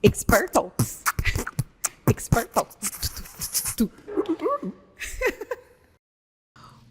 Expert Talks. Expert Talks.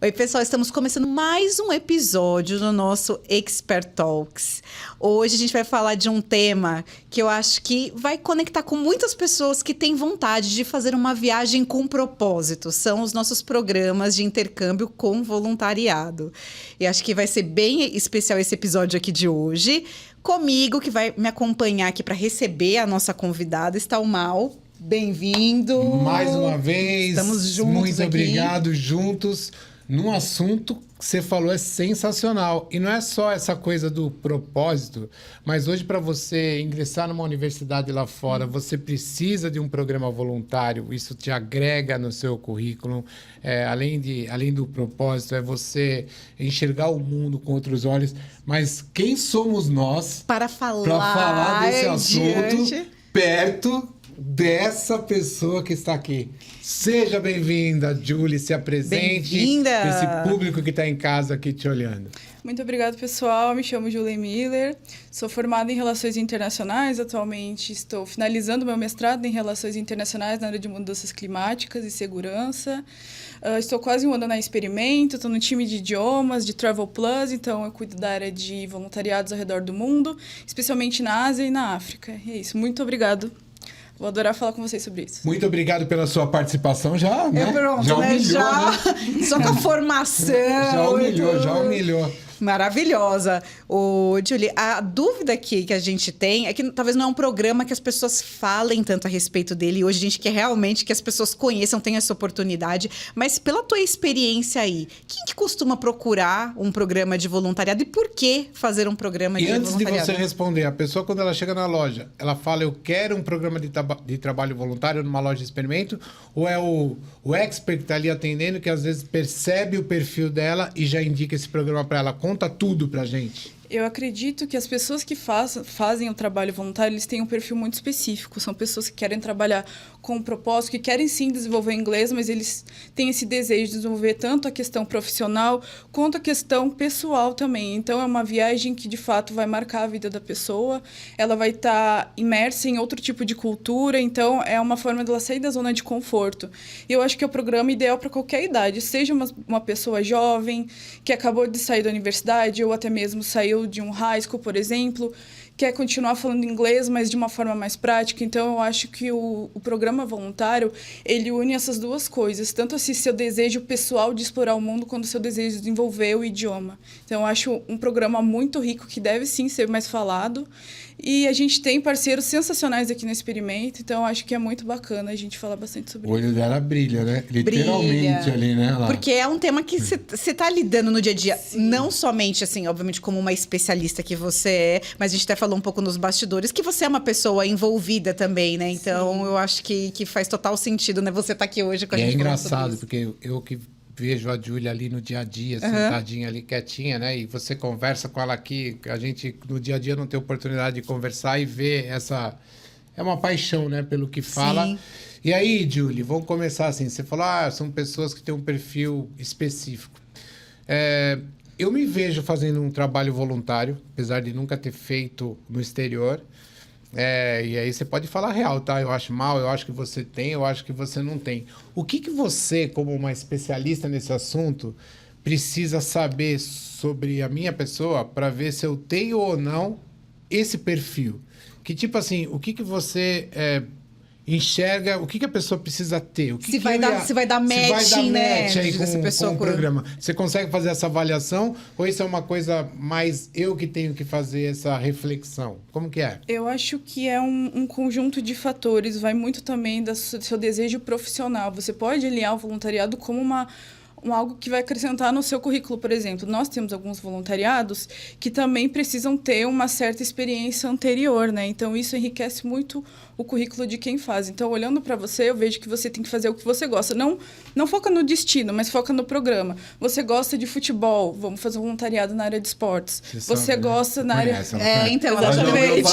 Oi, pessoal, estamos começando mais um episódio do nosso Expert Talks. Hoje a gente vai falar de um tema que eu acho que vai conectar com muitas pessoas que têm vontade de fazer uma viagem com propósito. São os nossos programas de intercâmbio com voluntariado. E acho que vai ser bem especial esse episódio aqui de hoje. Comigo, que vai me acompanhar aqui para receber a nossa convidada, está o Mal. Bem-vindo! Mais uma vez. Estamos juntos Muito aqui. obrigado, juntos. Num assunto que você falou é sensacional. E não é só essa coisa do propósito, mas hoje para você ingressar numa universidade lá fora, você precisa de um programa voluntário. Isso te agrega no seu currículo. Além do propósito, é você enxergar o mundo com outros olhos. Mas quem somos nós Para falar, desse assunto diante. perto dessa pessoa que está aqui? Seja bem-vinda, Julie, se apresente. Bem-vinda! Esse público que está em casa aqui te olhando. Muito obrigada, pessoal. Me chamo Julie Miller, sou formada em Relações Internacionais. Atualmente estou finalizando meu mestrado em Relações Internacionais na área de mudanças climáticas e segurança. Estou quase um ano na Experimento, estou no time de idiomas, de Travel Plus, então eu cuido da área de voluntariados ao redor do mundo, especialmente na Ásia e na África. E é isso, muito obrigado. Vou adorar falar com vocês sobre isso. Muito obrigado pela sua participação já, né? Pronto, já né? humilhou, né? Só com a formação. Já humilhou. Maravilhosa. Ô, Julie, a dúvida aqui que a gente tem é que talvez não é um programa que as pessoas falem tanto a respeito dele. E hoje a gente quer realmente que as pessoas conheçam, tenham essa oportunidade. Mas pela tua experiência aí, quem que costuma procurar um programa de voluntariado e por que fazer um programa de E antes de voluntariado? você responder, a pessoa quando ela chega na loja, ela fala, eu quero um programa de trabalho voluntário numa loja de experimento, ou é o expert que está ali atendendo que às vezes percebe o perfil dela e já indica esse programa para ela? Conta tudo pra gente. Eu acredito que as pessoas que fazem o trabalho voluntário, eles têm um perfil muito específico. São pessoas que querem trabalhar com um propósito, que querem sim desenvolver inglês, mas eles têm esse desejo de desenvolver tanto a questão profissional quanto a questão pessoal também. Então, é uma viagem que, de fato, vai marcar a vida da pessoa. Ela vai estar imersa em outro tipo de cultura. Então, é uma forma dela sair da zona de conforto. E eu acho que é o programa ideal para qualquer idade. Seja uma pessoa jovem, que acabou de sair da universidade, ou até mesmo saiu de um high school, por exemplo, quer continuar falando inglês, mas de uma forma mais prática. Então, eu acho que o programa voluntário, ele une essas duas coisas, tanto esse seu desejo pessoal de explorar o mundo, quanto o seu desejo de desenvolver o idioma. Então, eu acho um programa muito rico, que deve sim ser mais falado. E a gente tem parceiros sensacionais aqui no Experimento, então eu acho que é muito bacana a gente falar bastante sobre O olho dela brilha, né? Literalmente ali, né? Lá. Porque é um tema que você está lidando no dia a dia, não somente, assim, obviamente, como uma especialista que você é, mas a gente até falou um pouco nos bastidores, que você é uma pessoa envolvida também, né? Então, eu acho que faz total sentido, né? Você tá aqui hoje com a gente. É engraçado, porque eu que vejo a Júlia ali no dia a dia, sentadinha ali, quietinha, né? E você conversa com ela aqui, a gente no dia a dia não tem oportunidade de conversar e ver essa... É uma paixão, né? Pelo que fala. Sim. E aí, Julie, vamos começar assim. Você falou, são pessoas que têm um perfil específico. Eu me vejo fazendo um trabalho voluntário, apesar de nunca ter feito no exterior. E aí você pode falar real, tá? Eu acho mal, eu acho que você tem, eu acho que você não tem. O que você, como uma especialista nesse assunto, precisa saber sobre a minha pessoa para ver se eu tenho ou não esse perfil? Que tipo assim, o que você enxerga, o que a pessoa precisa ter? Se vai dar match, né? Aí Dessa pessoa com o programa. Você consegue fazer essa avaliação ou isso é uma coisa mais eu que tenho que fazer essa reflexão? Como que é? Eu acho que é um conjunto de fatores, vai muito também do seu desejo profissional. Você pode alinhar o voluntariado como algo que vai acrescentar no seu currículo, por exemplo. Nós temos alguns voluntariados que também precisam ter uma certa experiência anterior, né? Então, isso enriquece muito o currículo de quem faz. Então, olhando para você, eu vejo que você tem que fazer o que você gosta. Não foca no destino, mas foca no programa. Você gosta de futebol, vamos fazer um voluntariado na área de esportes. Você gosta na área... Então, exatamente.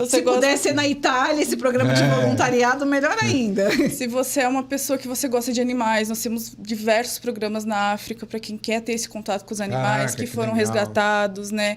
Se puder ser na Itália, esse programa de voluntariado, melhor ainda. Se você é uma pessoa que você gosta de animais, nós temos diversos programas na África para quem quer ter esse contato com os animais que foram legal. resgatados, né?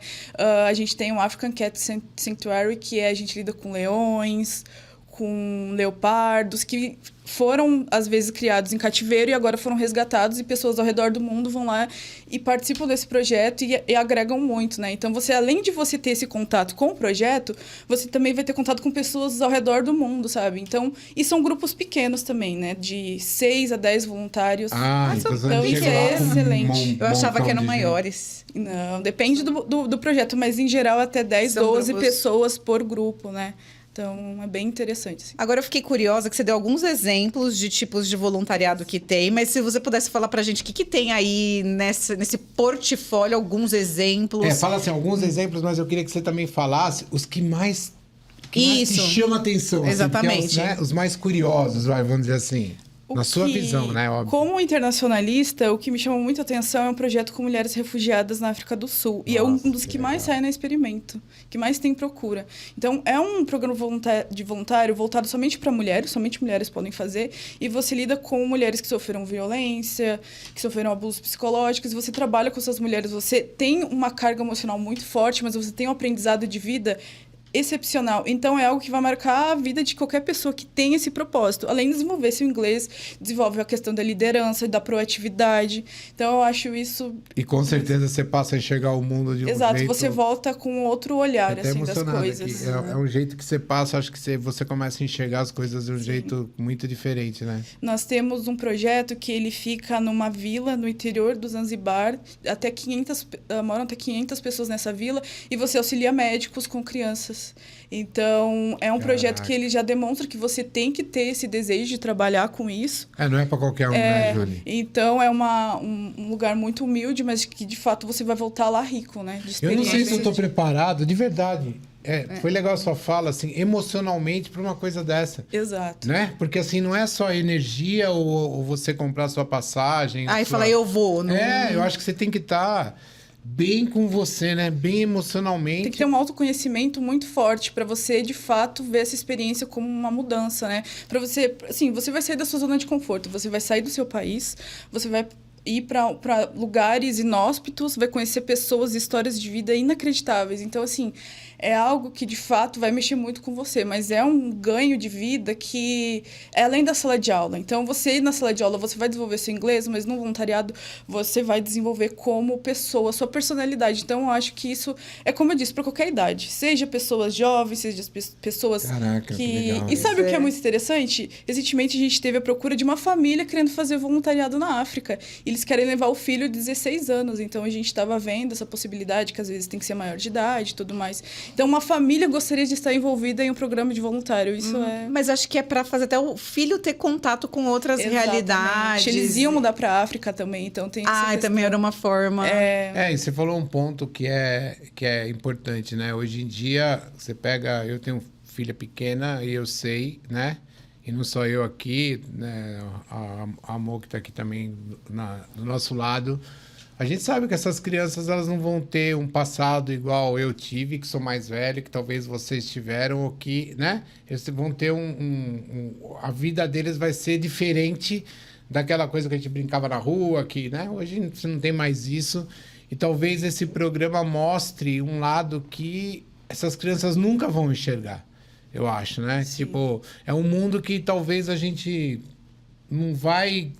A gente tem o African Cat Sanctuary, que a gente lida com leões, com leopardos, que foram, às vezes, criados em cativeiro e agora foram resgatados, e pessoas ao redor do mundo vão lá e participam desse projeto e agregam muito, né? Então, além de você ter esse contato com o projeto, você também vai ter contato com pessoas ao redor do mundo, sabe? Então, e são grupos pequenos também, né? De 6 a 10 voluntários. Então então isso isso é excelente. Eu achava que eram maiores. Não, depende do projeto, mas em geral até 10, São 12 grupos. pessoas por grupo, né? Então, é bem interessante. Assim. Agora eu fiquei curiosa que você deu alguns exemplos de tipos de voluntariado que tem, mas se você pudesse falar pra gente o que tem aí nesse portfólio, alguns exemplos. Fala assim, alguns exemplos, mas eu queria que você também falasse os que mais te chamam a atenção. Exatamente. Assim, os mais curiosos, vamos dizer assim. Na sua visão, né? Óbvio. Como internacionalista, o que me chama muito a atenção é um projeto com mulheres refugiadas na África do Sul. E é um dos que mais sai no experimento, que mais tem procura. Então, é um programa de voluntário voltado somente para mulheres, somente mulheres podem fazer. E você lida com mulheres que sofreram violência, que sofreram abusos psicológicos. E você trabalha com essas mulheres. Você tem uma carga emocional muito forte, mas você tem um aprendizado de vida excepcional. Então, é algo que vai marcar a vida de qualquer pessoa que tem esse propósito. Além de desenvolver seu inglês, desenvolve a questão da liderança, da proatividade. Então, eu acho isso... E com certeza você passa a enxergar o mundo de um Exato, jeito... você volta com outro olhar, até assim, das coisas. Aqui. É um jeito que você passa, acho que você começa a enxergar as coisas de um jeito muito diferente, né? Nós temos um projeto que ele fica numa vila no interior do Zanzibar, moram até 500 pessoas nessa vila, e você auxilia médicos com crianças. Então, é um projeto que ele já demonstra que você tem que ter esse desejo de trabalhar com isso. Não é para qualquer um, né, Júlia? Então, é um lugar muito humilde, mas que, de fato, você vai voltar lá rico, né? De Eu não sei se eu estou experiência. preparado, de verdade. Foi legal a sua fala, assim, emocionalmente, para uma coisa dessa. Exato. Né? Porque, assim, não é só energia ou você comprar sua passagem. Aí fala, eu vou. Não... eu acho que você tem que estar... bem com você, né? Bem emocionalmente. Tem que ter um autoconhecimento muito forte para você, de fato, ver essa experiência como uma mudança, né? Para você, assim, você vai sair da sua zona de conforto, você vai sair do seu país, você vai ir para lugares inóspitos, vai conhecer pessoas e histórias de vida inacreditáveis. Então, assim, é algo que, de fato, vai mexer muito com você, mas é um ganho de vida que é além da sala de aula. Então, você na sala de aula, você vai desenvolver seu inglês, mas no voluntariado, você vai desenvolver como pessoa, sua personalidade. Então, eu acho que isso é, como eu disse, para qualquer idade. Seja pessoas jovens, seja pessoas que legal. E sabe o que é muito interessante? Recentemente, a gente teve a procura de uma família querendo fazer voluntariado na África. Eles querem levar o filho de 16 anos. Então, a gente estava vendo essa possibilidade, que às vezes tem que ser maior de idade e tudo mais. Então, uma família gostaria de estar envolvida em um programa de voluntário. Isso é... Mas acho que é para fazer até o filho ter contato com outras realidades. Eles iam mudar para a África também, então tem essa também era uma forma. E você falou um ponto que é importante, né? Hoje em dia, você pega... Eu tenho filha pequena e eu sei, né? E não só eu aqui, né? A Amor que está aqui também do nosso lado... A gente sabe que essas crianças elas não vão ter um passado igual eu tive, que sou mais velho, que talvez vocês tiveram, ou que, né? Eles vão ter a vida deles vai ser diferente daquela coisa que a gente brincava na rua, que, né? Hoje você não tem mais isso. E talvez esse programa mostre um lado que essas crianças nunca vão enxergar, eu acho, né? Sim. Tipo, é um mundo que talvez a gente não vai...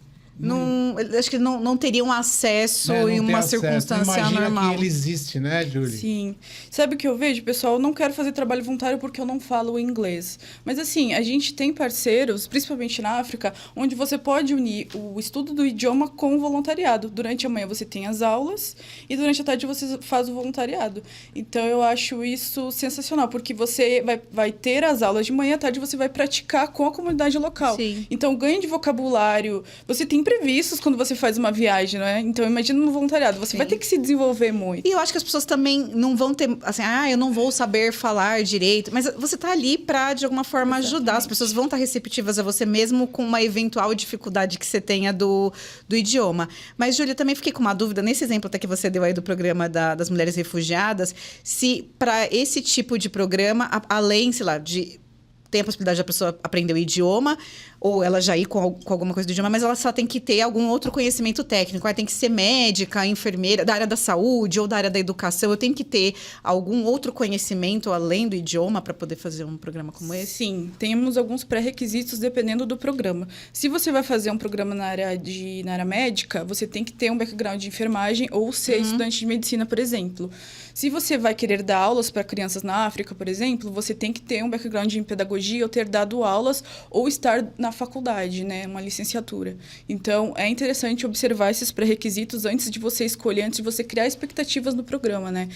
Acho que não teriam acesso em uma circunstância Imagina normal. que ele existe, né, Julie? Sim. Sabe o que eu vejo, pessoal? Eu não quero fazer trabalho voluntário porque eu não falo inglês. Mas, assim, a gente tem parceiros, principalmente na África, onde você pode unir o estudo do idioma com o voluntariado. Durante a manhã você tem as aulas e durante a tarde você faz o voluntariado. Então, eu acho isso sensacional, porque você vai ter as aulas de manhã, à tarde você vai praticar com a comunidade local. Sim. Então, ganho de vocabulário. Você tem imprevistos quando você faz uma viagem, não é? Então, imagina no voluntariado, você vai ter que se desenvolver muito. E eu acho que as pessoas também não vão ter, assim, eu não vou saber falar direito, mas você tá ali para de alguma forma ajudar. As pessoas vão estar receptivas a você mesmo com uma eventual dificuldade que você tenha do idioma. Mas, Júlia, também fiquei com uma dúvida, nesse exemplo até que você deu aí do programa das mulheres refugiadas, se para esse tipo de programa, além, sei lá, de tem a possibilidade da pessoa aprender o idioma, ou ela já ir com alguma coisa do idioma, mas ela só tem que ter algum outro conhecimento técnico. Tem que ser médica, enfermeira, da área da saúde ou da área da educação. Eu tenho que ter algum outro conhecimento além do idioma para poder fazer um programa como esse? Sim, temos alguns pré-requisitos dependendo do programa. Se você vai fazer um programa na área médica, você tem que ter um background de enfermagem ou ser estudante de medicina, por exemplo. Se você vai querer dar aulas para crianças na África, por exemplo, você tem que ter um background em pedagogia ou ter dado aulas ou estar na faculdade, né, uma licenciatura. Então, é interessante observar esses pré-requisitos antes de você escolher, antes de você criar expectativas no programa, né?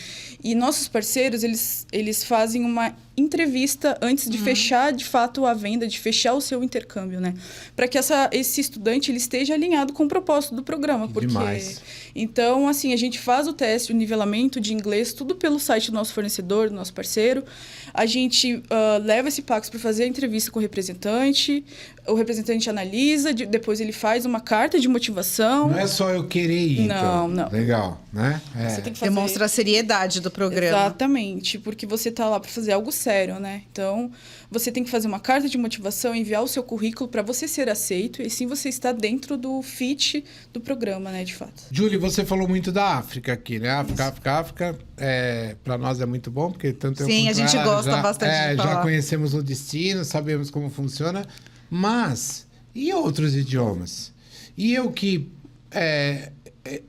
E nossos parceiros, eles fazem uma entrevista antes de fechar, de fato, a venda, de fechar o seu intercâmbio, né? Para que esse estudante ele esteja alinhado com o propósito do programa. Porque... Demais. Então, assim, a gente faz o teste, o nivelamento de inglês, tudo pelo site do nosso fornecedor, do nosso parceiro. A gente leva esse Pax para fazer a entrevista com o representante analisa, depois ele faz uma carta de motivação. Não é só eu querer ir, então. Não. Legal, né? Você tem que fazer... Demonstra a seriedade do programa. Exatamente, porque você está lá para fazer algo sério, né? Então, você tem que fazer uma carta de motivação, enviar o seu currículo para você ser aceito, e assim você está dentro do fit do programa, né, de fato. Julie, você falou muito da África aqui, né? África, para nós é muito bom, porque tanto eu Sim, quanto a gente ela gosta bastante de falar. Já conhecemos o destino, sabemos como funciona, mas e outros idiomas? E eu que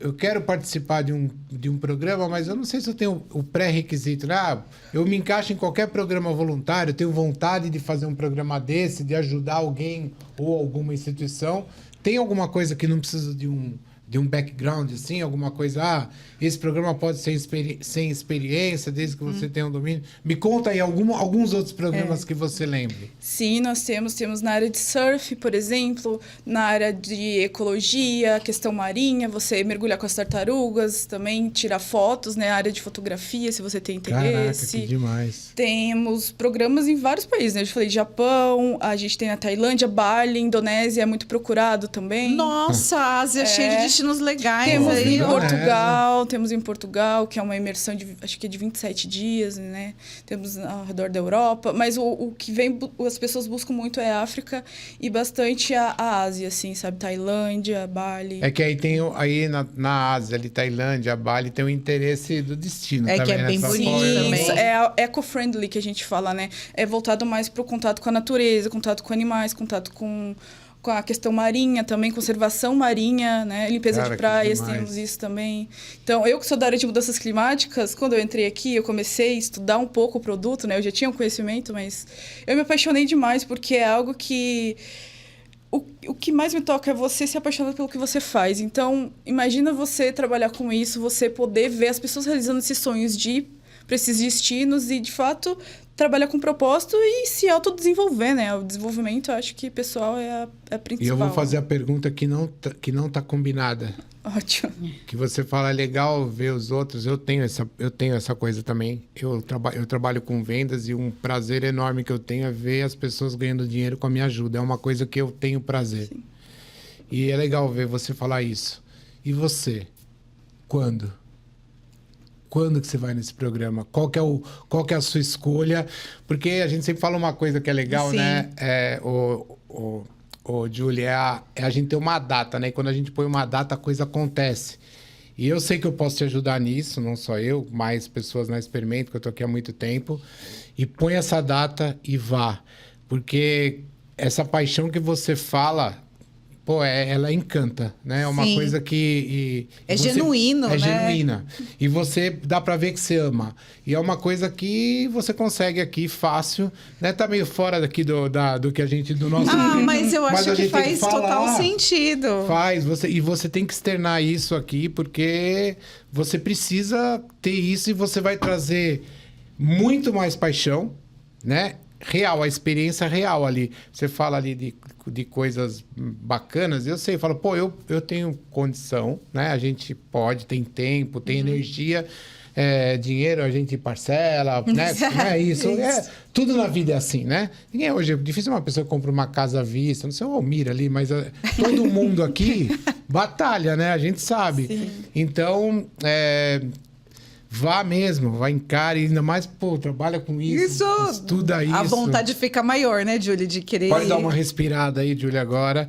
eu quero participar de um programa, mas eu não sei se eu tenho o pré-requisito, né? Eu me encaixo em qualquer programa voluntário, eu tenho vontade de fazer um programa desse, de ajudar alguém ou alguma instituição. Tem alguma coisa que não precisa de um background, assim, alguma coisa, esse programa pode ser sem experiência, desde que você tenha um domínio. Me conta aí alguns outros programas que você lembre. Sim, nós temos na área de surf, por exemplo, na área de ecologia, questão marinha, você mergulhar com as tartarugas, também tirar fotos, né, área de fotografia, se você tem interesse. Caraca, que demais. Temos programas em vários países, né? Eu falei Japão, a gente tem a Tailândia, Bali, Indonésia é muito procurado também. Nossa, a Ásia é cheia de destinos legais. Temos aí, em ó. Portugal, que é uma imersão acho que é de 27 dias, né? Temos ao redor da Europa, mas o que as pessoas buscam muito é a África e bastante a Ásia, assim, sabe? Tailândia, Bali. É que aí tem na Ásia, ali, Tailândia, Bali, tem o interesse do destino também. Que é bem nessa bonito forma. também. É eco-friendly que a gente fala, né? É voltado mais para o contato com a natureza, contato com animais, contato com a questão marinha também, conservação marinha, né? Limpeza de praias, temos isso também. Então, eu que sou da área de mudanças climáticas, quando eu entrei aqui, eu comecei a estudar um pouco o produto, né? Eu já tinha um conhecimento, mas eu me apaixonei demais, porque é algo que... O que mais me toca é você se apaixonar pelo que você faz. Então, imagina você trabalhar com isso, você poder ver as pessoas realizando esses sonhos de ir para esses destinos e, de fato, trabalhar com propósito e se autodesenvolver, né? O desenvolvimento, eu acho que pessoal é a principal. E eu vou fazer a pergunta que não tá combinada. Ótimo. Que você fala, é legal ver os outros. Eu tenho essa coisa também. Eu trabalho com vendas e um prazer enorme que eu tenho é ver as pessoas ganhando dinheiro com a minha ajuda. É uma coisa que eu tenho prazer. Sim. E é legal ver você falar isso. E você? Quando? Quando que você vai nesse programa? Qual que é a sua escolha? Porque a gente sempre fala uma coisa que é legal, Sim. né? Julie, é a gente ter uma data, né? E quando a gente põe uma data, a coisa acontece. E eu sei que eu posso te ajudar nisso, não só eu, mais pessoas na Experimento, que eu tô aqui há muito tempo. E põe essa data e vá. Porque essa paixão que você fala... Pô, ela encanta, né? É uma Sim. coisa que... Genuíno, né? É genuína. E você dá pra ver que você ama. E é uma coisa que você consegue aqui fácil, né? Tá meio fora daqui do que a gente... do nosso... Mas eu acho a que gente tem faz falar. total sentido. Faz. E você tem que externar isso aqui, porque você precisa ter isso e você vai trazer muito mais paixão, né? Real, a experiência real ali. Você fala ali de coisas bacanas, eu sei, falo, pô, eu tenho condição, né? A gente pode, tem tempo, tem energia, dinheiro a gente parcela, né? Não é isso. Tudo na vida é assim, né? Ninguém hoje, é difícil uma pessoa que compra uma casa à vista, não sei o Almir ali, mas todo mundo aqui batalha, né? A gente sabe. Sim. Então, vá mesmo, vá encare, ainda mais, pô, trabalha com isso, estuda isso. A vontade fica maior, né, Julie, de querer... Pode dar uma respirada aí, Julie, agora.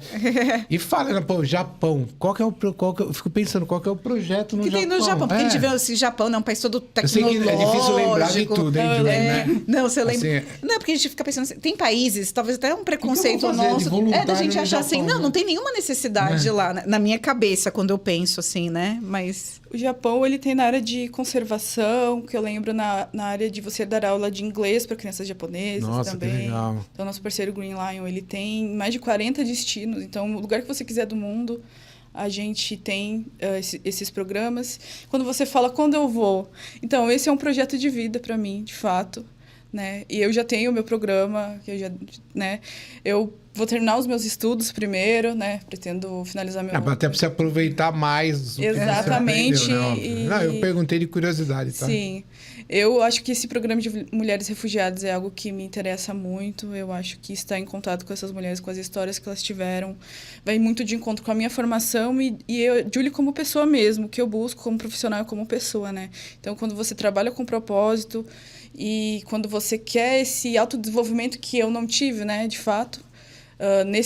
E fala, né, pô, Japão, eu fico pensando, qual que é o projeto no Japão? Que tem no Japão, porque a gente vê esse Japão, né, um país todo tecnológico. Eu sei que é difícil lembrar de tudo, hein, Julie, né? Não, você lembra... Assim, Não, porque a gente fica pensando assim, tem países, talvez até um preconceito que eu vou fazer de nosso, voluntário da gente no achar assim, Japão, não tem nenhuma necessidade lá, na minha cabeça, quando eu penso assim, né, mas... O Japão, ele tem na área de conservação, que eu lembro na área de você dar aula de inglês para crianças japonesas. Nossa, também. Que legal. Então, nosso parceiro Green Lion, ele tem mais de 40 destinos. Então, o lugar que você quiser do mundo, a gente tem esses programas. Quando você fala, quando eu vou? Então, esse é um projeto de vida para mim, de fato. Né? E eu já tenho o meu programa, que eu vou terminar os meus estudos primeiro, né? Pretendo finalizar meu... Até para você aproveitar mais o Exatamente. que você aprendeu, né? Eu perguntei de curiosidade, tá? Sim. Eu acho que esse programa de mulheres refugiadas é algo que me interessa muito. Eu acho que estar em contato com essas mulheres, com as histórias que elas tiveram, vai muito de encontro com a minha formação e eu, Julie, como pessoa mesmo, que eu busco como profissional e como pessoa, né? Então, quando você trabalha com propósito e quando você quer esse autodesenvolvimento que eu não tive, né, de fato,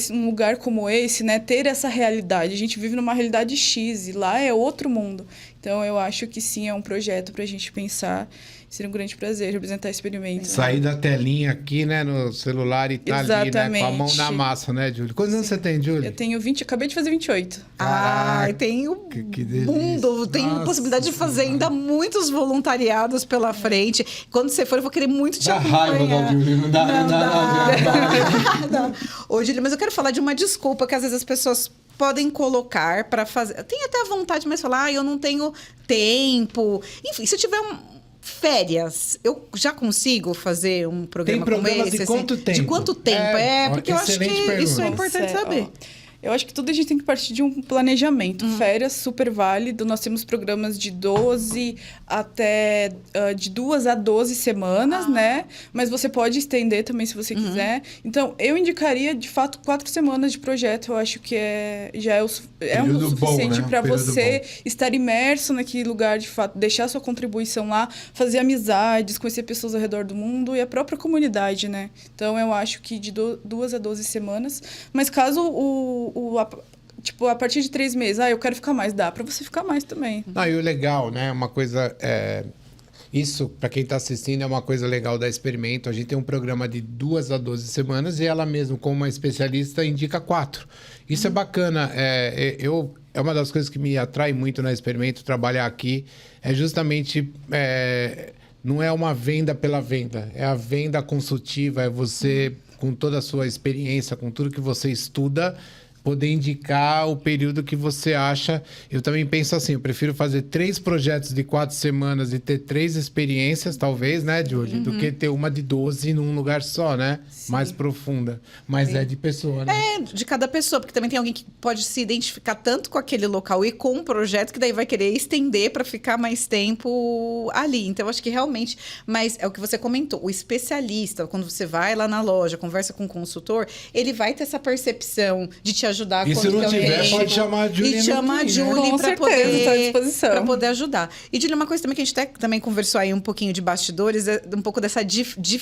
num lugar como esse, né, ter essa realidade. A gente vive numa realidade X e lá é outro mundo. Então, eu acho que sim, é um projeto para a gente pensar. Seria um grande prazer representar esse experimento. Sair da telinha aqui, né, no celular e tá ali, né, com a mão na massa, né, Julie? Quantos anos você tem, Julie? Eu tenho 20, acabei de fazer 28. Tem o que mundo, tem possibilidade de fazer ainda muitos voluntariados pela frente. Quando você for, eu vou querer muito te acompanhar. Raiva da Julie, não dá. Ô, Julie, mas eu quero falar de uma desculpa que às vezes as pessoas podem colocar para fazer. Tem até a vontade, mas falar, eu não tenho tempo. Enfim, se eu tiver férias, eu já consigo fazer um programa como esse? De quanto tempo? De quanto tempo? Porque eu acho que isso é importante saber. Eu acho que tudo a gente tem que partir de um planejamento. Férias, super válido. Nós temos programas de 12 até... de 2 a 12 semanas, né? Mas você pode estender também, se você quiser. Então, eu indicaria, de fato, 4 semanas de projeto. Eu acho que já é o suficiente, né? Para você estar imerso naquele lugar, de fato. Deixar sua contribuição lá. Fazer amizades, conhecer pessoas ao redor do mundo. E a própria comunidade, né? Então, eu acho que de 2 a 12 semanas. Mas caso a partir de 3 meses, eu quero ficar mais, dá para você ficar mais também. E o legal, né? Uma coisa... Isso, para quem está assistindo, é uma coisa legal da Experimento. A gente tem um programa de 2 a 12 semanas e ela mesmo, como uma especialista, indica 4. Isso é bacana. É uma das coisas que me atrai muito na Experimento, trabalhar aqui, é justamente... não é uma venda pela venda, é a venda consultiva, é você, com toda a sua experiência, com tudo que você estuda, poder indicar o período que você acha. Eu também penso assim, eu prefiro fazer 3 projetos de 4 semanas e ter 3 experiências, talvez, né, Julie? Do que ter uma de 12 num lugar só, né? Sim. Mais profunda. Mas sim. É de pessoa, né? De cada pessoa, porque também tem alguém que pode se identificar tanto com aquele local e com o projeto, que daí vai querer estender para ficar mais tempo ali. Então, eu acho que realmente... Mas é o que você comentou, o especialista, quando você vai lá na loja, conversa com o consultor, ele vai ter essa percepção de te ajudar. E se não tiver, pode chamar a Julie. E chama a Julie para poder ajudar. E, Julie, uma coisa também que a gente até também conversou aí um pouquinho de bastidores, um pouco dessa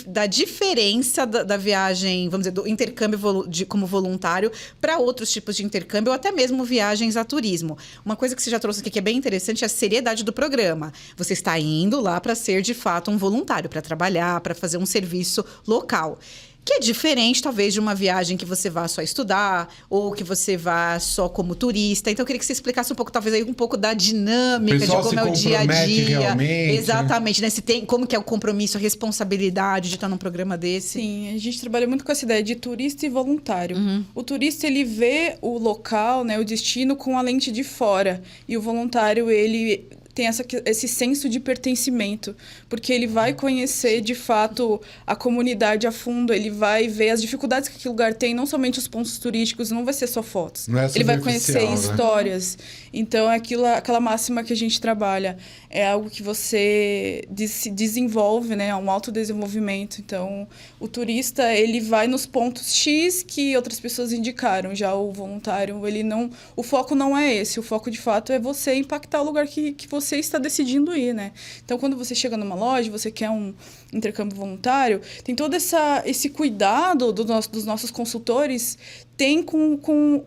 da diferença da viagem, vamos dizer, do intercâmbio como voluntário para outros tipos de intercâmbio ou até mesmo viagens a turismo. Uma coisa que você já trouxe aqui que é bem interessante é a seriedade do programa. Você está indo lá para ser, de fato, um voluntário, para trabalhar, para fazer um serviço local. Que é diferente, talvez, de uma viagem que você vá só estudar ou que você vá só como turista. Então, eu queria que você explicasse um pouco, talvez, aí um pouco da dinâmica, de como é o dia a dia. Realmente, exatamente, né? Se tem, como que é o compromisso, a responsabilidade de estar num programa desse. Sim, a gente trabalha muito com essa ideia de turista e voluntário. O turista, ele vê o local, né, o destino com a lente de fora. E o voluntário, ele... tem esse senso de pertencimento, porque ele vai conhecer, de fato, a comunidade a fundo, ele vai ver as dificuldades que aquele lugar tem, não somente os pontos turísticos, não vai ser só fotos. Ele vai conhecer histórias. Então, aquela máxima que a gente trabalha é algo que você se desenvolve, né? É um autodesenvolvimento. Então, o turista, ele vai nos pontos X que outras pessoas indicaram. Já o voluntário, ele não... O foco não é esse. O foco, de fato, é você impactar o lugar que você você está decidindo ir, né? Então, quando você chega numa loja, você quer um intercâmbio voluntário, tem todo esse cuidado dos nossos consultores tem com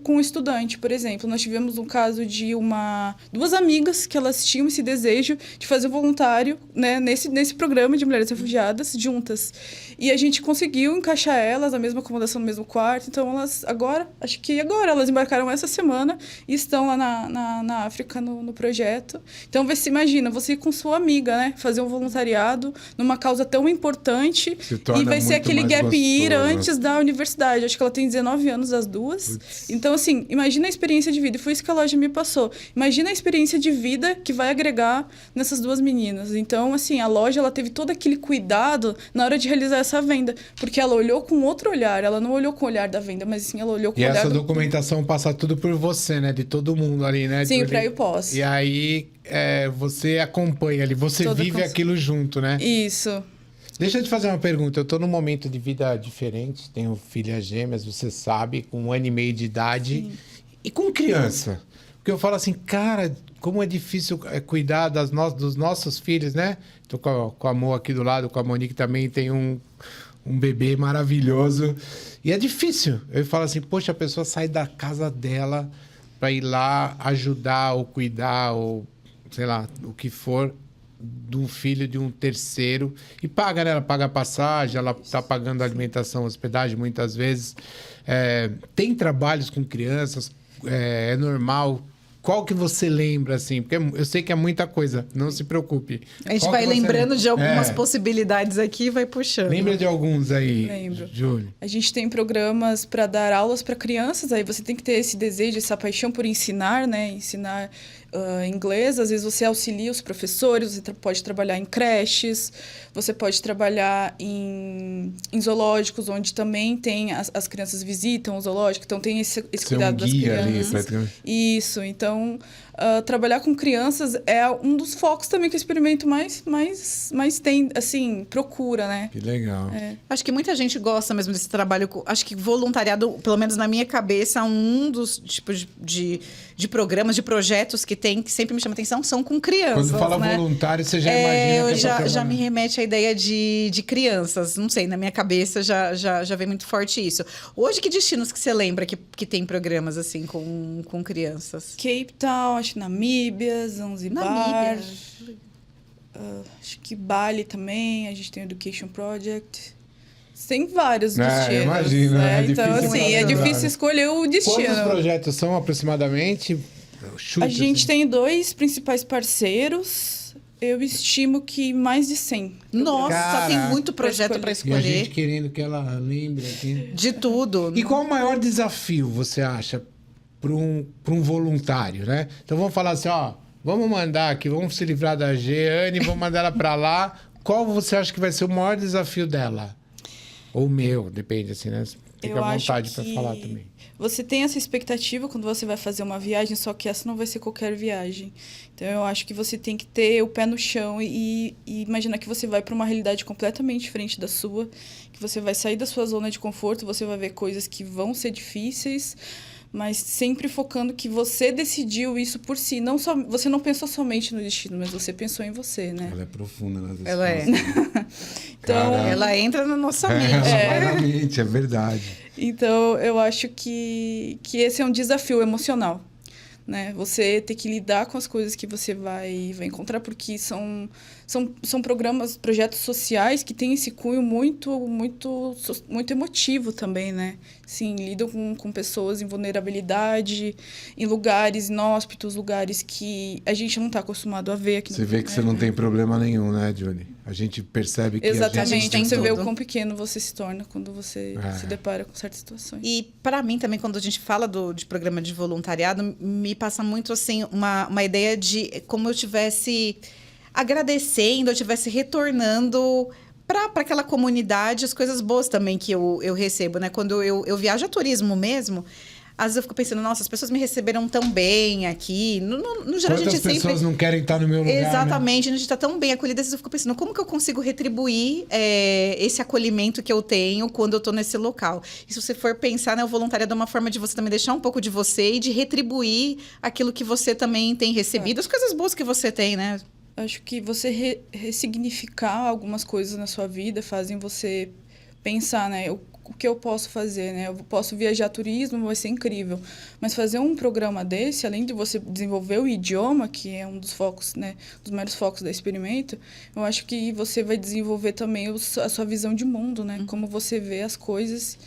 o estudante. Por exemplo, nós tivemos um caso de duas amigas que elas tinham esse desejo de fazer voluntário, né, nesse programa de mulheres refugiadas juntas. E a gente conseguiu encaixar elas na mesma acomodação, no mesmo quarto. Então, elas acho que agora elas embarcaram essa semana e estão lá na África no projeto. Então, você imagina, você ir com sua amiga, né, fazer um voluntariado numa causa tão importante e vai ser aquele gap year antes da universidade. Acho que ela tem 19 anos, as duas. Putz. Então, assim, imagina a experiência de vida. E foi isso que a loja me passou. Imagina a experiência de vida que vai agregar nessas duas meninas. Então, assim, a loja, ela teve todo aquele cuidado na hora de realizar essa venda. Porque ela olhou com outro olhar. Ela não olhou com o olhar da venda, mas sim, ela olhou com o olhar essa documentação passa tudo por você, né? De todo mundo ali, né? Sim, pré e pós. E aí, você acompanha ali. Você vive aquilo junto, né? Isso. Deixa eu te fazer uma pergunta. Eu tô num momento de vida diferente. Tenho filhas gêmeas, você sabe, com 1 ano e meio de idade. Sim. E com criança. Porque eu falo assim, cara, como é difícil cuidar dos nossos filhos, né? Tô com a Mo aqui do lado, com a Monique também tem um bebê maravilhoso. E é difícil. Eu falo assim, poxa, a pessoa sai da casa dela para ir lá ajudar ou cuidar ou, sei lá, o que for, de um filho de um terceiro. E paga, né? Ela paga a passagem, ela tá pagando a alimentação, hospedagem, muitas vezes. Tem trabalhos com crianças, é normal. Qual que você lembra, assim? Porque eu sei que é muita coisa, não se preocupe. A gente vai lembrando de algumas possibilidades aqui e vai puxando. Lembra de alguns aí, Lembro. Júlio? A gente tem programas para dar aulas para crianças, aí você tem que ter esse desejo, essa paixão por ensinar, né? Ensinar inglês, às vezes você auxilia os professores, você pode trabalhar em creches, você pode trabalhar em zoológicos, onde também tem as crianças visitam o zoológico, então tem esse cuidado das crianças. Ali, isso, então trabalhar com crianças é um dos focos também que o experimento mais tem, assim, procura, né? Que legal. Acho que muita gente gosta mesmo desse trabalho. Acho que voluntariado, pelo menos na minha cabeça, um dos tipos de programas, de projetos que tem, que sempre me chama atenção, são com crianças. Quando fala né? voluntário, você já imagina que já me remete à ideia de crianças. Não sei, na minha cabeça já vem muito forte isso. Hoje, que destinos que você lembra que tem programas assim com crianças? Cape Town, acho que Namíbia, Zanzibar. Acho que Bali também, a gente tem o Education Project. Tem vários destinos. Imagina, né? Então, assim, é difícil escolher o destino. Quantos projetos são aproximadamente? A gente tem 2 principais parceiros. Eu estimo que mais de 100. Nossa, tem muito projeto para escolher. E a gente querendo que ela lembre aqui. De tudo. E qual o maior desafio, você acha, para um voluntário, né? Então vamos falar assim, vamos mandar aqui, vamos se livrar da Jeane, vamos mandar ela para lá. Qual você acha que vai ser o maior desafio dela? Ou meu, depende, assim, né? Fica à vontade para falar também. Você tem essa expectativa quando você vai fazer uma viagem, só que essa não vai ser qualquer viagem. Então, eu acho que você tem que ter o pé no chão e imaginar que você vai para uma realidade completamente diferente da sua, que você vai sair da sua zona de conforto, você vai ver coisas que vão ser difíceis, mas sempre focando que você decidiu isso por si. Você não pensou somente no destino, mas você pensou em você, né? Ela é profunda nas respostas. Ela é. Então, ela entra na nossa mente. Claramente, é verdade. Então, eu acho que esse é um desafio emocional, né? Você ter que lidar com as coisas que você vai encontrar, porque são projetos sociais que têm esse cunho muito emotivo também, né? Sim, lidam com pessoas em vulnerabilidade, em lugares inóspitos, lugares que a gente não está acostumado a ver aqui no Você vê que você não tem problema nenhum, né, Johnny? A gente percebe que exatamente, a gente você vê tudo. O quão pequeno você se torna quando você se depara com certas situações. E para mim também, quando a gente fala de programa de voluntariado, me passa muito assim uma ideia de como eu estivesse agradecendo, eu estivesse retornando para aquela comunidade as coisas boas também que eu recebo, né? Quando eu viajo a turismo mesmo, às vezes eu fico pensando, nossa, as pessoas me receberam tão bem aqui. No geral, a Quantas gente sempre... pessoas não querem estar no meu lugar, né? Exatamente, a gente está tão bem acolhida, às vezes eu fico pensando, como que eu consigo retribuir esse acolhimento que eu tenho quando eu estou nesse local? E se você for pensar, né, o voluntariado é uma forma de você também deixar um pouco de você e de retribuir aquilo que você também tem recebido, as coisas boas que você tem, né? Acho que você ressignificar algumas coisas na sua vida fazem você pensar, né? O que eu posso fazer, né? Eu posso viajar turismo, vai ser incrível. Mas fazer um programa desse, além de você desenvolver o idioma, que é um dos focos, né? Dos maiores focos da Experimento, eu acho que você vai desenvolver também a sua visão de mundo, né? Como você vê as coisas.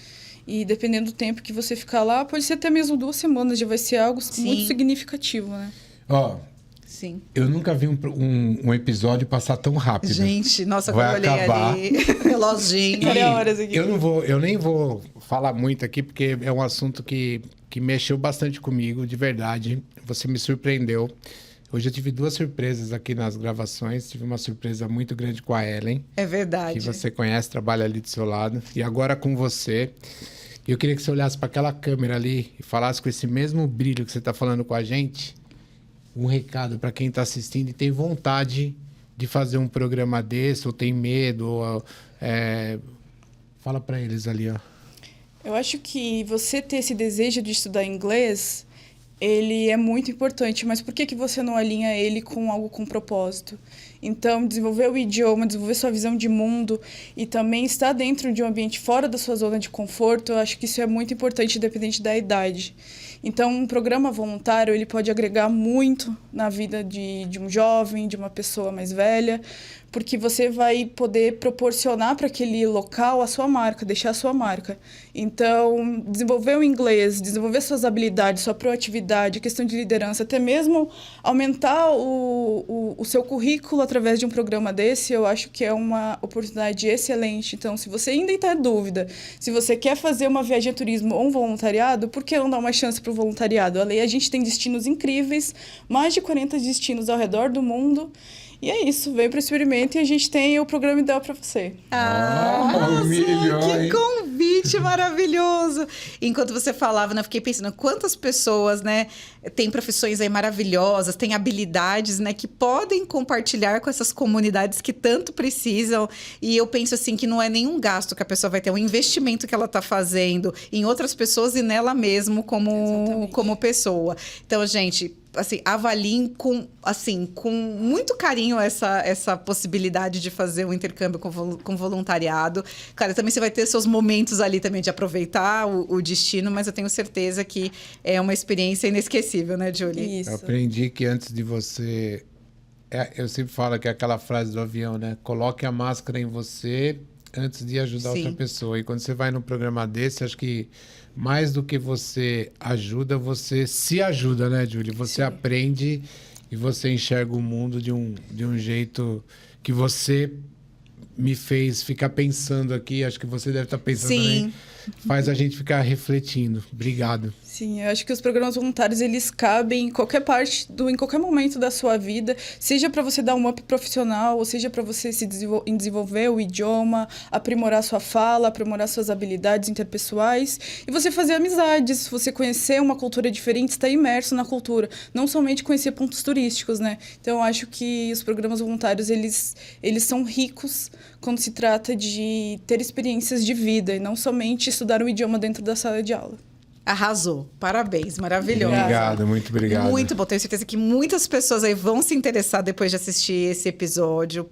E dependendo do tempo que você ficar lá, pode ser até mesmo 2 semanas, já vai ser algo muito significativo, né? Ó, Sim. eu nunca vi um episódio passar tão rápido. Gente, nossa, Vai quando eu olhei acabar. ali, reloginho. Olha horas aqui. Eu nem vou falar muito aqui, porque é um assunto que mexeu bastante comigo, de verdade. Você me surpreendeu. Hoje eu tive 2 surpresas aqui nas gravações. Tive uma surpresa muito grande com a Ellen, É verdade. que você conhece, trabalha ali do seu lado. E agora com você. Eu queria que você olhasse para aquela câmera ali e falasse com esse mesmo brilho que você está falando com a gente, um recado para quem está assistindo e tem vontade de fazer um programa desse, ou tem medo, ou, fala para eles ali, ó. Eu acho que você ter esse desejo de estudar inglês, ele é muito importante, mas por que você não alinha ele com algo com propósito? Então, desenvolver o idioma, desenvolver sua visão de mundo e também estar dentro de um ambiente fora da sua zona de conforto, eu acho que isso é muito importante, independente da idade. Então, um programa voluntário, ele pode agregar muito na vida de um jovem, de uma pessoa mais velha, porque você vai poder proporcionar para aquele local a sua marca, deixar a sua marca. Então, desenvolver o inglês, desenvolver suas habilidades, sua proatividade, questão de liderança, até mesmo aumentar o seu currículo através de um programa desse, eu acho que é uma oportunidade excelente. Então, se você ainda está em dúvida, se você quer fazer uma viagem a turismo ou um voluntariado, por que não dar uma chance para o voluntariado? A gente tem destinos incríveis, mais de 40 destinos ao redor do mundo. E é isso, vem para o Experimento e a gente tem o programa ideal para você. Que convite maravilhoso! Enquanto você falava, né, eu fiquei pensando quantas pessoas, né, têm profissões aí maravilhosas, têm habilidades, né, que podem compartilhar com essas comunidades que tanto precisam. E eu penso assim que não é nenhum gasto que a pessoa vai ter, um investimento que ela está fazendo em outras pessoas e nela mesmo como pessoa. Então, gente, assim, avaliem com muito carinho essa possibilidade de fazer um intercâmbio com voluntariado. Claro, também você vai ter seus momentos ali também de aproveitar o destino, mas eu tenho certeza que é uma experiência inesquecível, né, Julie? Isso. Eu aprendi que antes de você... eu sempre falo que é aquela frase do avião, né? Coloque a máscara em você antes de ajudar Sim. outra pessoa. E quando você vai num programa desse, acho que mais do que você ajuda, você se ajuda, né, Julie? Você aprende e você enxerga o mundo de um jeito que você me fez ficar pensando aqui. Acho que você deve estar pensando também. Faz a gente ficar refletindo. Obrigado. Sim, eu acho que os programas voluntários, eles cabem em qualquer parte, em qualquer momento da sua vida, seja para você dar um up profissional, ou seja para você desenvolver o idioma, aprimorar sua fala, aprimorar suas habilidades interpessoais, e você fazer amizades, você conhecer uma cultura diferente, estar imerso na cultura, não somente conhecer pontos turísticos, né? Então, eu acho que os programas voluntários, eles são ricos quando se trata de ter experiências de vida, e não somente estudar o idioma dentro da sala de aula. Arrasou. Parabéns, maravilhoso. Obrigado, muito obrigado. Muito bom. Tenho certeza que muitas pessoas aí vão se interessar depois de assistir esse episódio.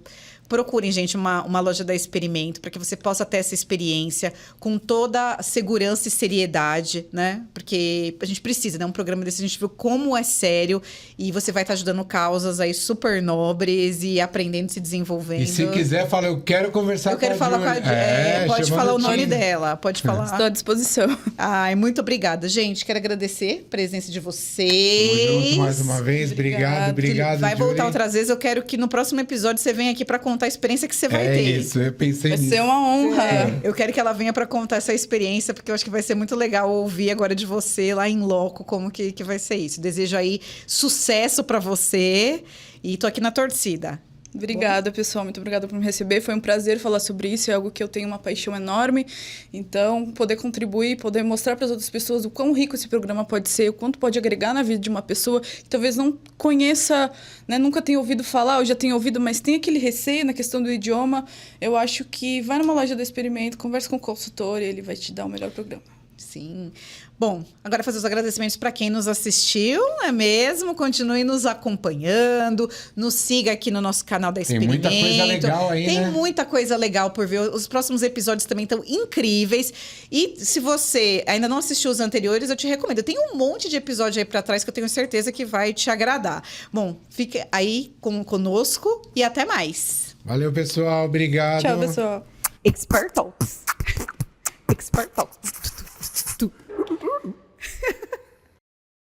Procurem, gente, uma loja da Experimento para que você possa ter essa experiência com toda a segurança e seriedade, né? Porque a gente precisa, né? Um programa desse, a gente viu como é sério e você vai estar ajudando causas aí super nobres e aprendendo, se desenvolvendo. E se quiser, fala, eu quero conversar Eu quero falar com a Julie. Pode falar o nome dela, pode falar. Estou à disposição. Ai, muito obrigada, gente. Quero agradecer a presença de vocês. Tamo junto mais uma vez. Obrigado. Vai voltar Julie. outras vezes. Eu quero que no próximo episódio você venha aqui para contar a experiência que você vai ter. É isso, eu pensei Vai nisso. ser uma honra. Eu quero que ela venha para contar essa experiência, porque eu acho que vai ser muito legal ouvir agora de você lá em loco como que vai ser isso. Desejo aí sucesso para você e tô aqui na torcida. Obrigada, pessoal. Muito obrigada por me receber. Foi um prazer falar sobre isso. É algo que eu tenho uma paixão enorme. Então, poder contribuir, poder mostrar para as outras pessoas o quão rico esse programa pode ser, o quanto pode agregar na vida de uma pessoa que talvez não conheça, né, nunca tenha ouvido falar, ou já tenha ouvido, mas tem aquele receio na questão do idioma. Eu acho que vai numa loja do Experimento, conversa com o consultor e ele vai te dar o melhor programa. Sim. Bom, agora fazer os agradecimentos para quem nos assistiu, não é mesmo? Continue nos acompanhando, nos siga aqui no nosso canal da Tem Experimento. muita coisa legal aí, Tem né? muita coisa legal por ver. Os próximos episódios também estão incríveis. E se você ainda não assistiu os anteriores, eu te recomendo. Tem um monte de episódio aí para trás que eu tenho certeza que vai te agradar. Bom, fique aí conosco e até mais. Valeu, pessoal. Obrigado. Tchau, pessoal. Expert Talks. Expert Talks.